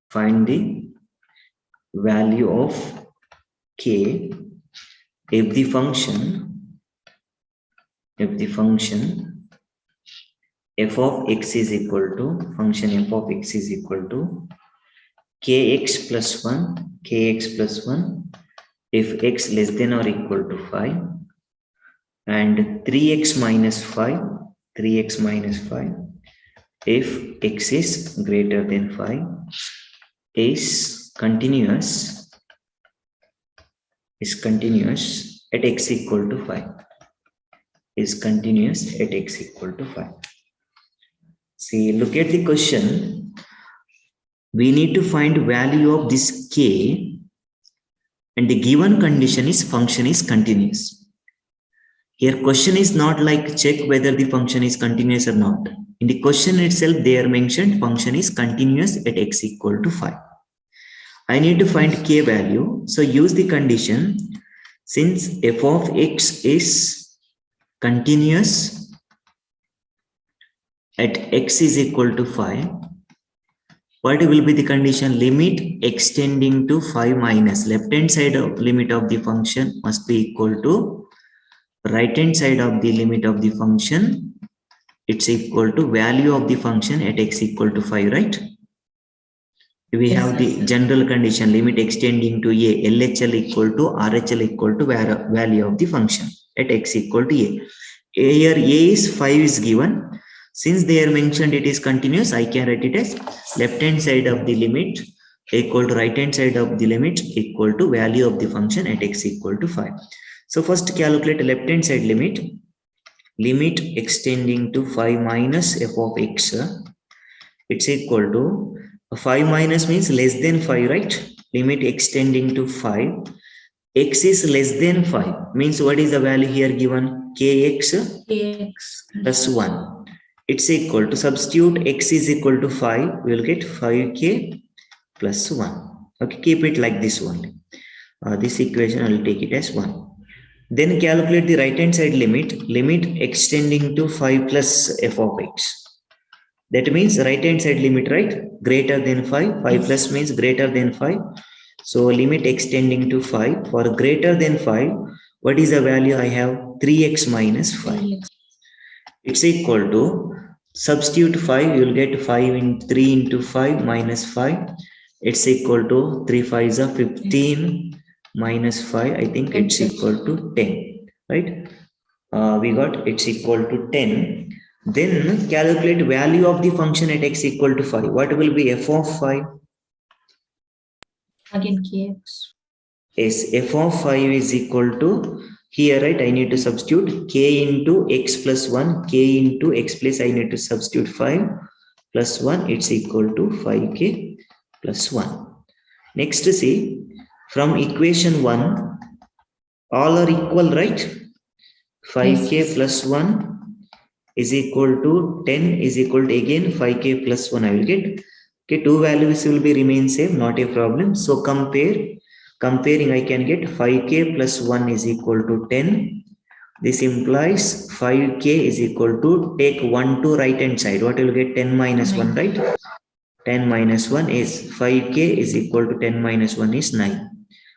find the value of k if the function f of x is equal to kx plus 1 if x less than or equal to 5, and 3x minus 5 if x is greater than 5 is continuous at x equal to 5. See, look at the question. We need to find value of this k, and the given condition is function is continuous. Here question is not like check whether the function is continuous or not. In the question itself, they are mentioned function is continuous at x equal to 5. I need to find k value. So use the condition. Since f of x is continuous at x is equal to 5, what will be the condition? Limit extending to 5 minus left hand side of limit of the function must be equal to right hand side of the limit of the function. It's equal to value of the function at x equal to 5, right? We have the general condition limit extending to a, LHL equal to RHL equal to value of the function at x equal to a. Here a is 5 is given. Since they are mentioned it is continuous, I can write it as left hand side of the limit equal to right hand side of the limit equal to value of the function at x equal to 5. So first calculate left hand side limit extending to 5 minus f of x. It's equal to 5 minus means less than 5, right? Limit extending to 5. X is less than 5 means what is the value here given? Kx plus 1. It's equal to substitute x is equal to 5. We will get 5k plus 1. Okay, keep it like this only. This equation I will take it as 1. Then calculate the right hand side limit extending to 5 plus f of x. That means right hand side limit, right? Greater than 5. 5 plus means greater than 5. So limit extending to 5. For greater than 5, what is the value I have? 3x minus 5. It's equal to substitute 5. You will get 5 in 3 into 5 minus 5. It's equal to 3 5s are 15 minus 5. I think it's equal to 10, right? We got it's equal to 10. Then calculate value of the function at x equal to 5. What will be f of 5? Again kx. Yes, f of 5 is equal to, here, right, I need to substitute k into x plus 1, k into x plus I need to substitute 5 plus 1, it's equal to 5k plus 1. Next, see, from equation 1, all are equal, right? 5k plus 1 is equal to 10 is equal to again 5k plus 1 I will get. Okay, two values will be remain same, not a problem. So comparing I can get 5k plus 1 is equal to 10. This implies 5k is equal to, take 1 to right hand side. What will get? 10 minus 1, right? 10 minus 1 is 5k is equal to 10 minus 1 is 9.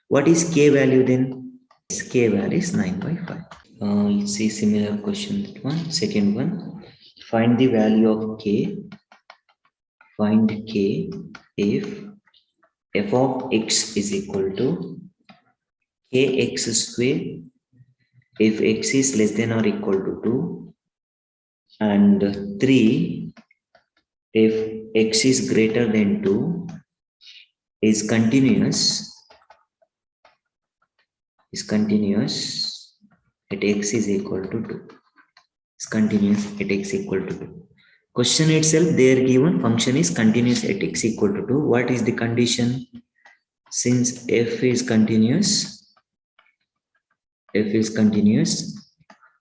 What is k value then? K value is 9 by 5. Let's see similar question. That one, second one. Find the value of k. Find k if f of x is equal to kx square if x is less than or equal to 2, and 3 if x is greater than 2 is continuous at x is equal to 2. Is continuous at x equal to 2. Question itself, they are given function is continuous at x equal to 2. What is the condition? Since f is continuous,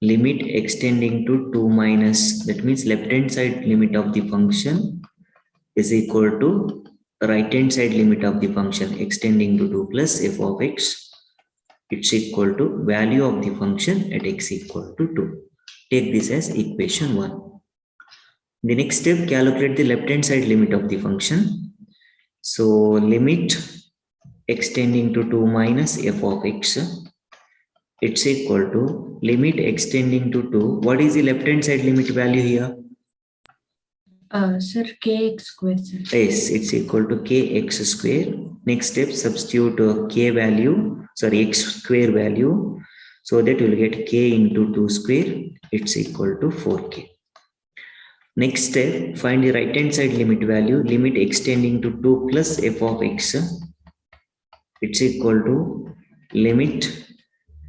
limit extending to 2 minus, that means left hand side limit of the function is equal to right hand side limit of the function extending to 2 plus f of x. It's equal to value of the function at x equal to 2. Take this as equation 1. The next step, calculate the left hand side limit of the function. So limit extending to 2 minus f of x, it's equal to limit extending to 2. What is the left hand side limit value here? Sir, kx square, sir. Yes, it's equal to kx square. Next step, substitute k value, sorry, x square value. So that you will get k into 2 square, it's equal to 4k. Next step, find the right hand side limit value, limit extending to 2 plus f of x. It's equal to limit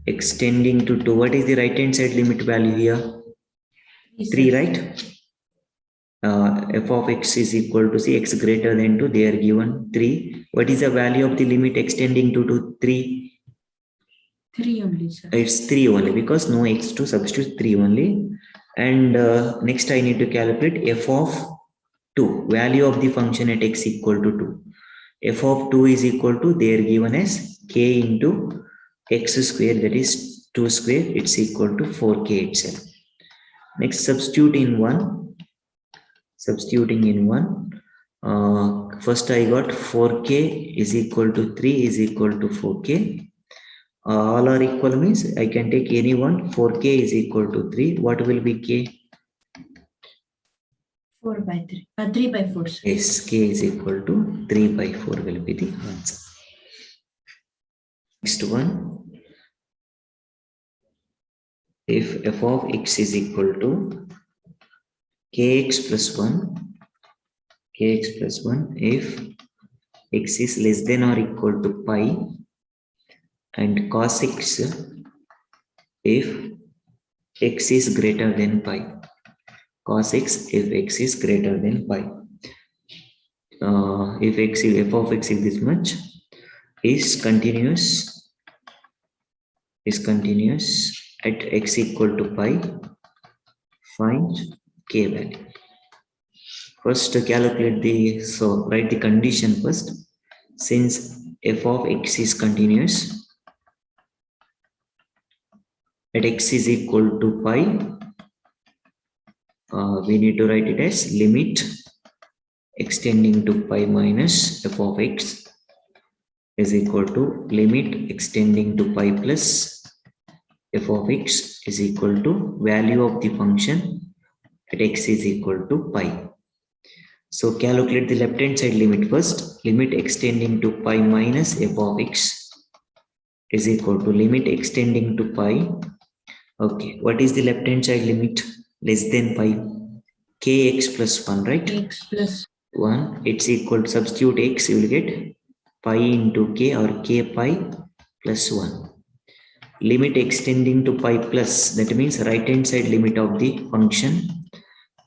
extending to 2. What is the right hand side limit value here? 3, right? F of x is equal to see x greater than 2. They are given 3. What is the value of the limit extending to 3? 3 only, sir. It's 3 only because no x to substitute 3 only. And next I need to calculate f of 2. Value of the function at x equal to 2. F of 2 is equal to, they are given as k into x square, that is 2 square. It's equal to 4k itself. Next, substituting in 1. First I got 4k is equal to 3 is equal to 4k. All are equal means I can take any one. 4k is equal to 3. What will be k? 4 by 3. 3 by 4, sir. Yes, k is equal to 3 by 4 will be the answer. Next one. If f of x is equal to kx plus 1, if x is less than or equal to pi, and cos x if x is greater than pi. Cos x if x is greater than pi. If f of x is this much, is continuous at x equal to pi, find k value. First calculate the, so write the condition first. Since f of x is continuous at x is equal to pi, we need to write it as limit extending to pi minus f of x is equal to limit extending to pi plus f of x is equal to value of the function at x is equal to pi. So calculate the left hand side limit first. Limit extending to pi minus f of x is equal to limit extending to pi. Okay, what is the left hand side limit? Less than pi. Kx plus 1, right? X plus 1, it's equal to, substitute x, you will get pi into k or k pi plus 1. Limit extending to pi plus, that means right hand side limit of the function,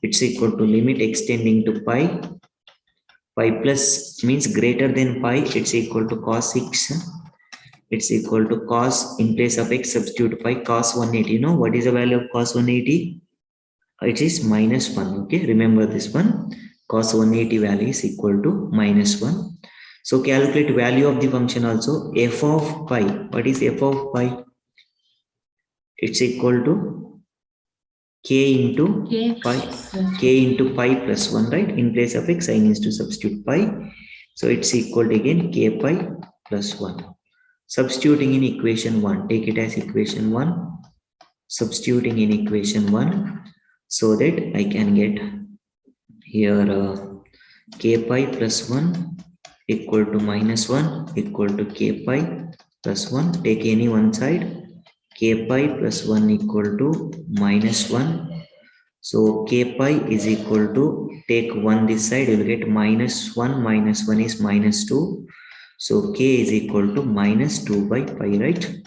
it's equal to limit extending to pi. Pi plus means greater than pi, it's equal to cos x. It's equal to cos, in place of x substitute pi, cos 180. You know what is the value of cos 180? It is minus 1. Okay, remember this one. Cos 180 value is equal to minus 1. So calculate value of the function also. F of pi. What is f of pi? It's equal to k into pi. K into pi plus 1, right? In place of x, I need to substitute pi. So it's equal to again k pi plus 1. Substituting in equation 1. Take it as equation 1. Substituting in equation 1. So that I can get here k pi plus 1 equal to minus 1 equal to k pi plus 1. Take any one side. K pi plus 1 equal to minus 1. So k pi is equal to, take 1 this side, you will get minus 1 is minus 2. So k is equal to minus 2 by pi, right?